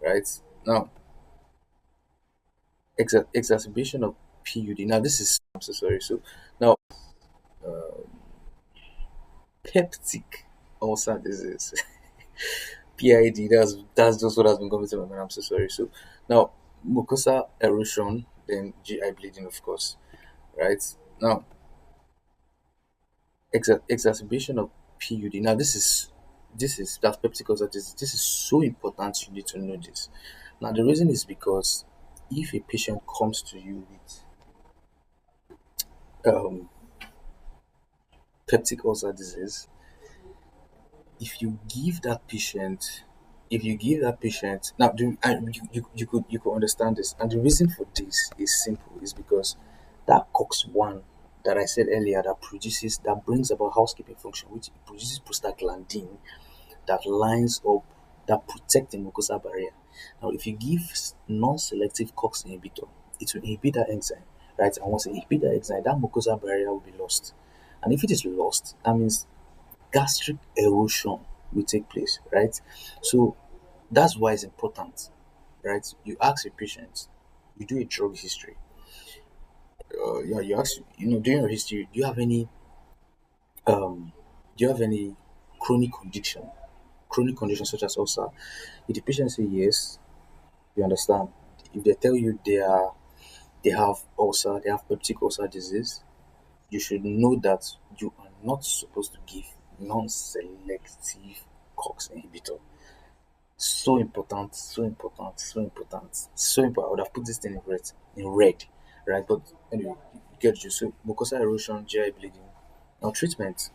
right? Now, exacerbation of PUD. Now, this is, I'm so sorry. So, now, peptic ulcer disease, PID. That's just what has been coming to my mind. I'm so sorry. So, now, mucosa erosion, then GI bleeding, of course, right? Now, exacerbation of PUD. Now, this is that's peptic ulcer disease. This is so important. You need to know this. Now, the reason is because if a patient comes to you with um, peptic ulcer disease, if you give that patient, now, you could understand this, and the reason for this is simple. Is because that COX-1 that I said earlier that brings about housekeeping function, which produces prostaglandin that lines up, that protect the mucosal barrier. Now, if you give non-selective COX inhibitor, it will inhibit that enzyme, right? And once it inhibit that enzyme, that mucosal barrier will be lost. And if it is lost, that means gastric erosion will take place, right? So that's why it's important, right? You ask a patient, you do a drug history. Yeah, you ask, during your history, um, do you have any chronic condition, chronic condition such as ulcer? If the patient say yes, you understand. If they tell you they have ulcer, they have peptic ulcer disease, you should know that you are not supposed to give non-selective COX inhibitor. So important, so important, so important, so important. I would have put this thing in red, right? But anyway, you get you. So mucosal erosion, GI bleeding. Now treatment.